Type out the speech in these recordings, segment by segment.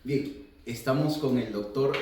Bien, estamos con el doctor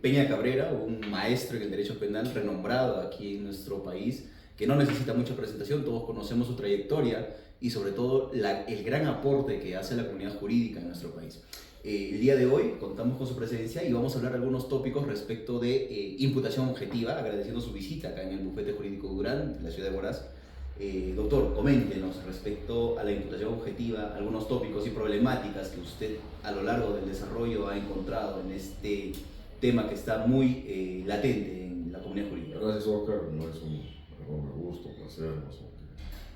Peña Cabrera, un maestro en el derecho penal renombrado aquí en nuestro país, que no necesita mucha presentación, todos conocemos su trayectoria y sobre todo el gran aporte que hace a la comunidad jurídica en nuestro país. El día de hoy contamos con su presencia y vamos a hablar de algunos tópicos respecto de imputación objetiva, agradeciendo su visita acá en el Bufete Jurídico Durán, en la ciudad de Huaraz. Doctor, coméntenos respecto a la imputación objetiva, algunos tópicos y problemáticas que usted a lo largo del desarrollo ha encontrado en este tema que está muy latente en la comunidad jurídica. Gracias, Oscar. No es un enorme gusto, placer,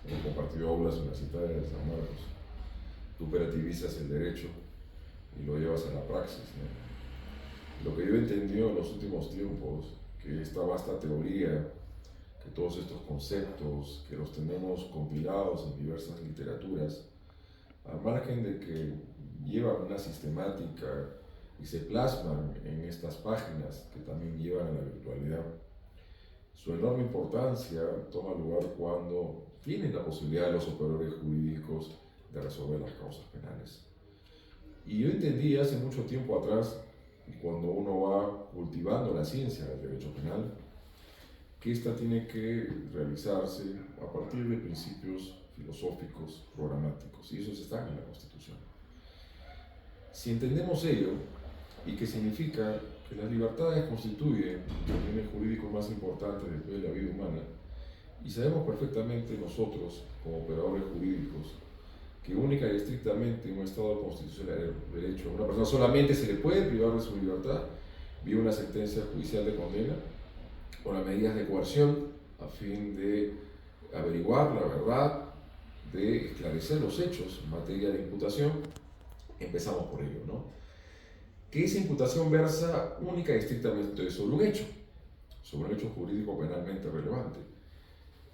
hemos compartido aulas universitarias de San Marcos. Tú operativizas el derecho y lo llevas a la praxis, ¿no? Lo que yo he entendido en los últimos tiempos, que esta vasta teoría, que todos estos conceptos, que los tenemos compilados en diversas literaturas, al margen de que llevan una sistemática y se plasman en estas páginas que también llevan a la virtualidad, su enorme importancia toma lugar cuando tienen la posibilidad de los operadores jurídicos de resolver las causas penales. Y yo entendí hace mucho tiempo atrás, cuando uno va cultivando la ciencia del derecho penal, que esta tiene que realizarse a partir de principios filosóficos, programáticos, y esos están en la Constitución. Si entendemos ello, y que significa que las libertades constituyen el bien jurídico más importante después de la vida humana, y sabemos perfectamente nosotros, como operadores jurídicos, que única y estrictamente en un Estado constitucional de derecho a una persona solamente se le puede privar de su libertad vía una sentencia judicial de condena o las medidas de coerción a fin de averiguar la verdad, de esclarecer los hechos en materia de imputación. Empezamos por ello, ¿no? Que esa imputación versa única y estrictamente sobre un hecho jurídico penalmente relevante.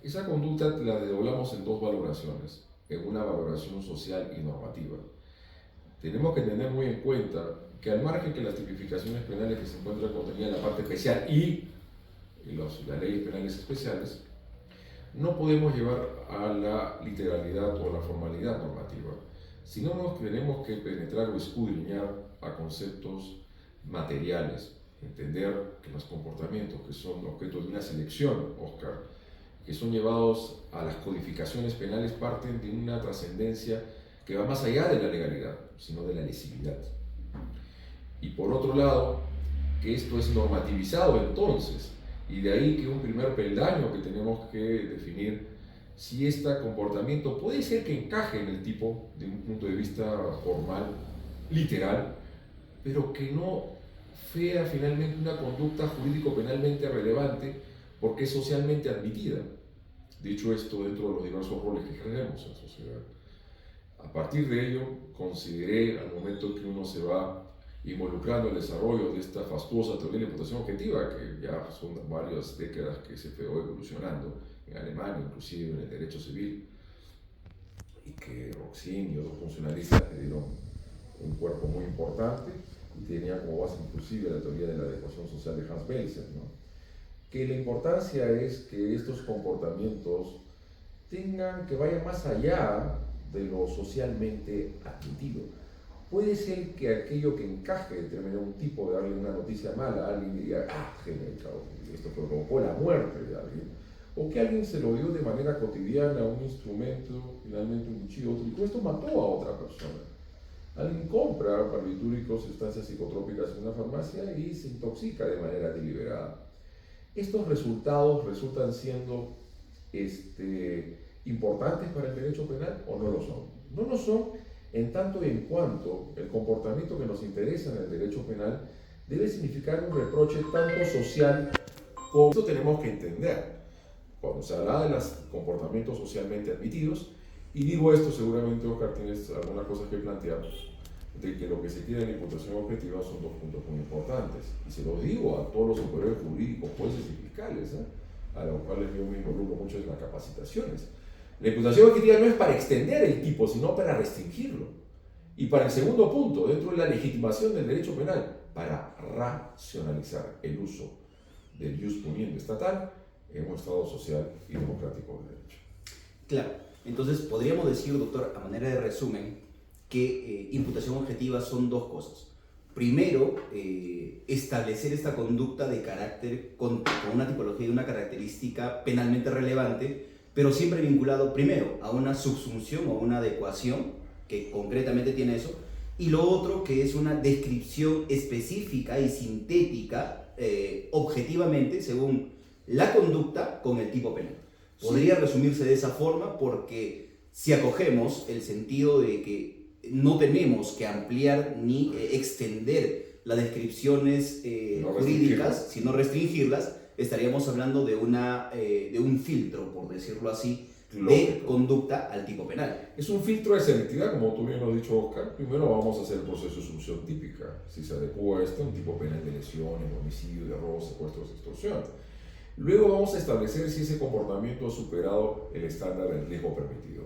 Esa conducta la desdoblamos en dos valoraciones, en una valoración social y normativa. Tenemos que tener muy en cuenta que al margen que las tipificaciones penales que se encuentran contenidas en la parte especial y las leyes penales especiales, no podemos llevar a la literalidad o a la formalidad normativa, sino nos tenemos que penetrar o escudriñar a conceptos materiales, entender que los comportamientos que son objeto de una selección, Oscar, que son llevados a las codificaciones penales, parten de una trascendencia que va más allá de la legalidad, sino de la lesividad. Y por otro lado, que esto es normativizado entonces, y de ahí que un primer peldaño que tenemos que definir si este comportamiento puede ser que encaje en el tipo de un punto de vista formal, literal, pero que no sea finalmente una conducta jurídico-penalmente relevante porque es socialmente admitida. Dicho esto, dentro de los diversos roles que ejercemos en la sociedad. A partir de ello, consideré al momento que uno se va involucrando en el desarrollo de esta fastuosa teoría de la imputación objetiva, que ya son varias décadas que se fue evolucionando en Alemania, inclusive en el derecho civil, y que Roxin y otros funcionalistas le dieron un cuerpo muy importante y tenía como base inclusive la teoría de la adecuación social de Hans Belzer, ¿no? Que la importancia es que estos comportamientos que vayan más allá de lo socialmente admitido. Puede ser que aquello que encaje determinado un tipo de darle una noticia mala a alguien y diga, esto provocó la muerte de alguien, o que alguien se lo dio de manera cotidiana, un instrumento, finalmente un cuchillo, otro, y con esto mató a otra persona. Alguien compra barbitúricos, sustancias psicotrópicas en una farmacia y se intoxica de manera deliberada. Estos resultados resultan siendo importantes para el derecho penal o no lo son. No lo son en tanto y en cuanto el comportamiento que nos interesa en el derecho penal debe significar un reproche tanto social como... Esto tenemos que entender cuando se habla de los comportamientos socialmente admitidos, y digo esto, seguramente Oscar tienes algunas cosas que plantear, de que lo que se quiere en la imputación objetiva son dos puntos muy importantes, y se lo digo a todos los operadores jurídicos, jueces y fiscales, a los cuales yo me involucro mucho en las capacitaciones. La imputación objetiva no es para extender el tipo, sino para restringirlo. Y para el segundo punto, dentro de la legitimación del derecho penal, para racionalizar el uso del ius puniendi estatal en un Estado social y democrático de derecho. Claro, entonces podríamos decir, doctor, a manera de resumen, que imputación objetiva son dos cosas. primero, establecer esta conducta de carácter con una tipología y una característica penalmente relevante, pero siempre vinculado primero a una subsunción o una adecuación, que concretamente tiene eso, y lo otro que es una descripción específica y sintética, objetivamente, según la conducta con el tipo penal. Podría resumirse de esa forma, porque si acogemos el sentido de que no tenemos que ampliar ni extender las descripciones jurídicas, sino restringirlas, estaríamos hablando de un filtro, por decirlo así, de conducta al tipo penal. Es un filtro de selectividad, como tú bien lo has dicho, Oscar. Primero vamos a hacer el proceso de solución típica. Si se adecua a esto, un tipo penal de lesiones, homicidio, de robo, secuestros, extorsión. Luego vamos a establecer si ese comportamiento ha superado el estándar del riesgo permitido.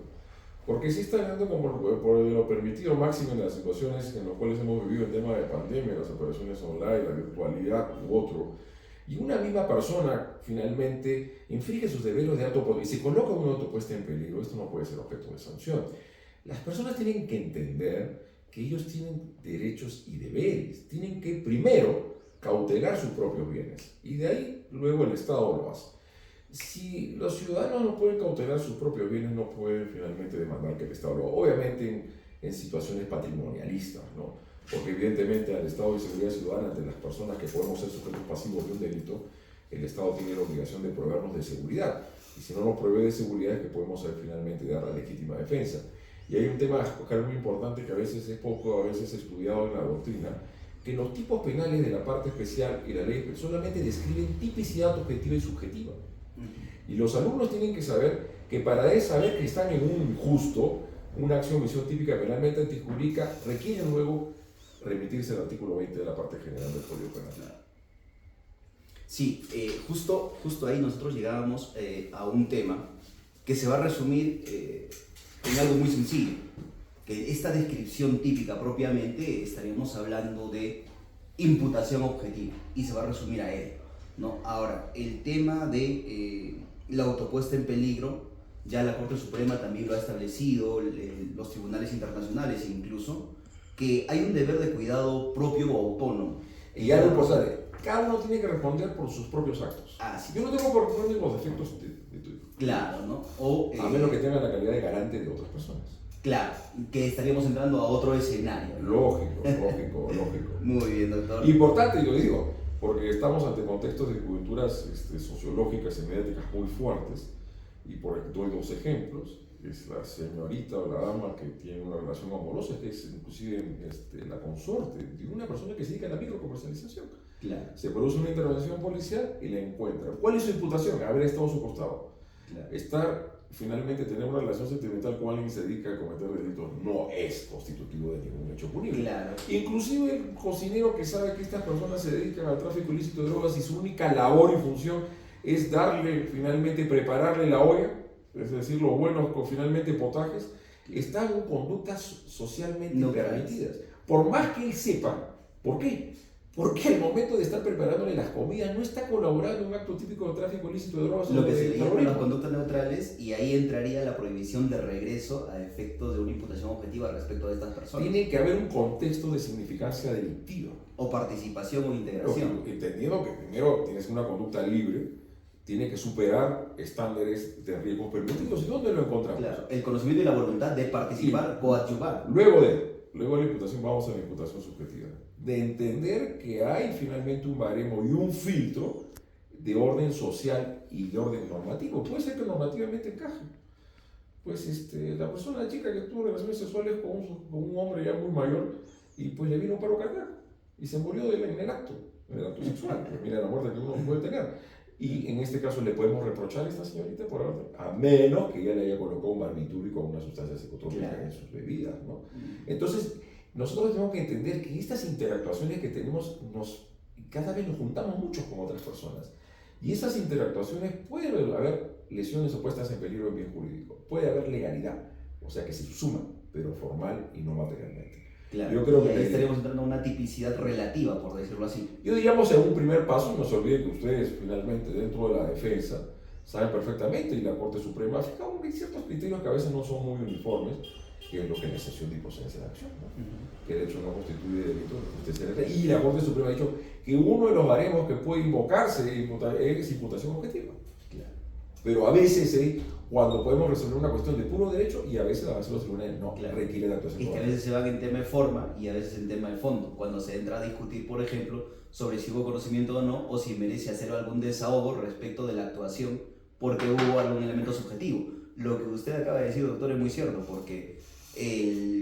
Porque si está hablando por lo permitido máximo en las situaciones en las cuales hemos vivido el tema de pandemia, las operaciones online, la virtualidad u otro, y una misma persona finalmente infringe sus deberes de autoprotección y se coloca una autopuesta en peligro, esto no puede ser objeto de sanción. Las personas tienen que entender que ellos tienen derechos y deberes, tienen que primero cautelar sus propios bienes y de ahí luego el Estado lo hace. Si los ciudadanos no pueden cautelar sus propios bienes, no pueden finalmente demandar que el Estado lo haga. Obviamente en situaciones patrimonialistas, ¿no? Porque evidentemente al Estado de Seguridad Ciudadana, ante las personas que podemos ser sujetos pasivos de un delito, el Estado tiene la obligación de proveernos de seguridad. Y si no nos provee de seguridad es que podemos saber finalmente dar la legítima defensa. Y hay un tema muy importante que a veces es poco estudiado en la doctrina, que los tipos penales de la parte especial y la ley solamente describen tipicidad objetiva y subjetiva. Y los alumnos tienen que saber que para saber que están en un justo, una acción o omisión típica penalmente antijurídica, requieren luego remitirse al artículo 20 de la parte general del Código Penal. Sí, justo ahí nosotros llegábamos a un tema que se va a resumir en algo muy sencillo, que esta descripción típica propiamente estaríamos hablando de imputación objetiva y se va a resumir a él, ¿no? Ahora, el tema de la autopuesta en peligro, ya la Corte Suprema también lo ha establecido, los tribunales internacionales incluso, que hay un deber de cuidado propio o autónomo. Y algo importante, cada uno tiene que responder por sus propios actos. Sí. Yo no tengo por responder los defectos de tu hijo. Claro, ¿no? A menos que tenga la calidad de garante de otras personas. Claro, que estaríamos entrando a otro escenario, ¿no? Lógico. Muy bien, doctor. Importante, yo digo, porque estamos ante contextos de coyunturas sociológicas y mediáticas muy fuertes. Y doy dos ejemplos. Es la señorita o la dama que tiene una relación amorosa, que es inclusive la consorte de una persona que se dedica a la microcomercialización. Claro. Se produce una intervención policial y la encuentra. ¿Cuál es su imputación? Haber estado a su costado. Claro. Tener una relación sentimental con alguien que se dedica a cometer delitos no es constitutivo de ningún hecho punible. Claro. Inclusive el cocinero que sabe que estas personas se dedican al tráfico ilícito de drogas y su única labor y función es prepararle la olla, es decir, los buenos finalmente potajes, están en conductas socialmente permitidas. Por más que él sepa, ¿por qué? Porque al momento de estar preparándole las comidas no está colaborando en un acto típico de tráfico ilícito de drogas. Lo que se le llaman las conductas neutrales, y ahí entraría la prohibición de regreso a efectos de una imputación objetiva respecto de estas personas. Tiene que haber un contexto de significancia delictiva. O participación o integración. Entendiendo que primero tienes una conducta libre, tiene que superar estándares de riesgos permitidos. ¿Y dónde lo encontramos? Claro, el conocimiento y la voluntad de participar, coadyuvar. Luego de la imputación vamos a la imputación subjetiva. De entender que hay finalmente un baremo y un filtro de orden social y de orden normativo. Puede ser que normativamente encaje. Pues la persona, la chica que tuvo relaciones sexuales con un hombre ya muy mayor y pues le vino un paro cardíaco y se murió en el acto sexual. Pues mira la muerte que uno puede tener. Y en este caso le podemos reprochar a esta señorita por haber, a menos que ella le haya colocado un barbitúrico con una sustancia psicotrópica en sus bebidas, ¿no? Entonces, nosotros tenemos que entender que estas interactuaciones que tenemos, cada vez nos juntamos mucho con otras personas. Y esas interactuaciones puede haber lesiones o puestas en peligro del bien jurídico, puede haber legalidad, o sea que se suma, pero formal y no materialmente. Claro, yo creo que ahí estaríamos entrando a una tipicidad relativa, por decirlo así. Yo diríamos en un primer paso, no se olviden que ustedes finalmente dentro de la defensa saben perfectamente, y la Corte Suprema ha fijado que hay ciertos criterios que a veces no son muy uniformes, que es lo que es la excepción de improcedencia de acción, ¿no? Que de hecho no constituye delito, especiales. Y la Corte Suprema ha dicho que uno de los baremos que puede invocarse es imputación objetiva. Claro. Pero a veces, cuando podemos resolver una cuestión de puro derecho, y a veces a veces los tribunales no Claro. requiere de actuación Es que a probatoria. veces se van en tema de forma y a veces en tema de fondo. Cuando se entra a discutir, por ejemplo, sobre si hubo conocimiento o no, o si merece hacer algún desahogo respecto de la actuación porque hubo algún elemento subjetivo. Lo que usted acaba de decir, doctor, es muy cierto, porque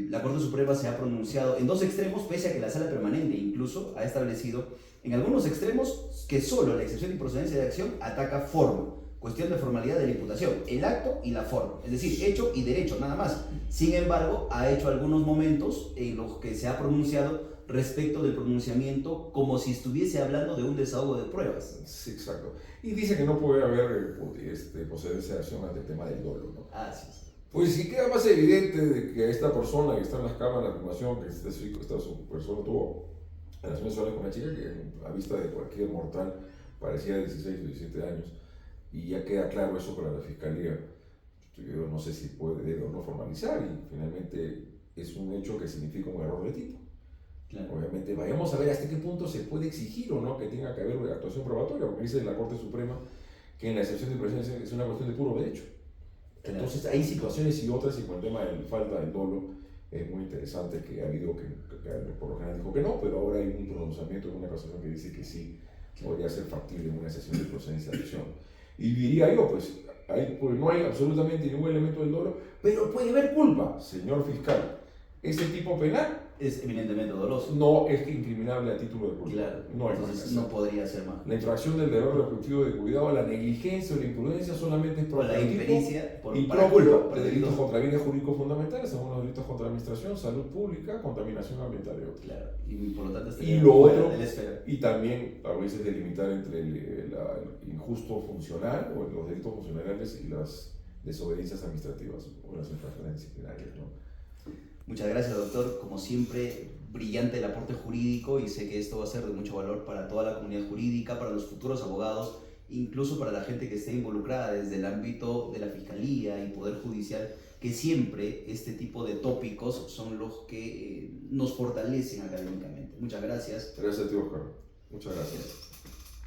la Corte Suprema se ha pronunciado en dos extremos, pese a que la Sala Permanente incluso ha establecido en algunos extremos que solo la excepción de improcedencia de acción ataca forma, cuestión de formalidad de la imputación, el acto y la forma, es decir, hecho y derecho, nada más. Sin embargo, ha hecho algunos momentos en los que se ha pronunciado respecto del pronunciamiento como si estuviese hablando de un desahogo de pruebas. Sí, exacto. Y dice que no puede haber procedencia de acción ante el tema del dolo, ¿no? Ah, sí, sí. Pues si queda más evidente de que esta persona que está en las cámaras de afirmación, que esta persona tuvo relaciones sexuales con una chica que a vista de cualquier mortal parecía de 16 o 17 años, y ya queda claro eso para la fiscalía, yo no sé si debe o no formalizar, y finalmente es un hecho que significa un error de tipo. Claro. Obviamente, vayamos a ver hasta qué punto se puede exigir o no que tenga que haber una actuación probatoria, porque dice la Corte Suprema que en la excepción de improcedencia es una cuestión de puro derecho. Claro. Entonces, hay situaciones y otras, y con el tema de falta del dolo, es muy interesante que ha habido que por lo general dijo que no, pero ahora hay un pronunciamiento en una casación que dice que sí, podría ser factible en una excepción de improcedencia de acción. Y diría yo, pues no hay absolutamente ningún elemento del dolo, pero puede haber culpa, señor fiscal. Ese tipo penal Es eminentemente doloso. no es incriminable a título de culpa. Claro, No hay entonces más. no podría ser más. La infracción del deber respectivo de cuidado, la negligencia o la imprudencia solamente es O la prototipo impericia y para propio culpa. de delitos contra bienes jurídicos fundamentales, según los delitos contra la administración, salud pública, contaminación ambiental y otros. Claro, y por lo tanto Y lo otro, de la esfera. y también a veces delimitar entre el injusto funcional o los delitos funcionales y las desobediencias administrativas o las infracciones disciplinarias, ¿no? Muchas gracias, doctor. Como siempre, brillante el aporte jurídico y sé que esto va a ser de mucho valor para toda la comunidad jurídica, para los futuros abogados, incluso para la gente que esté involucrada desde el ámbito de la fiscalía y poder judicial, que siempre este tipo de tópicos son los que nos fortalecen académicamente. Muchas gracias. Gracias a ti, Oscar. Muchas gracias.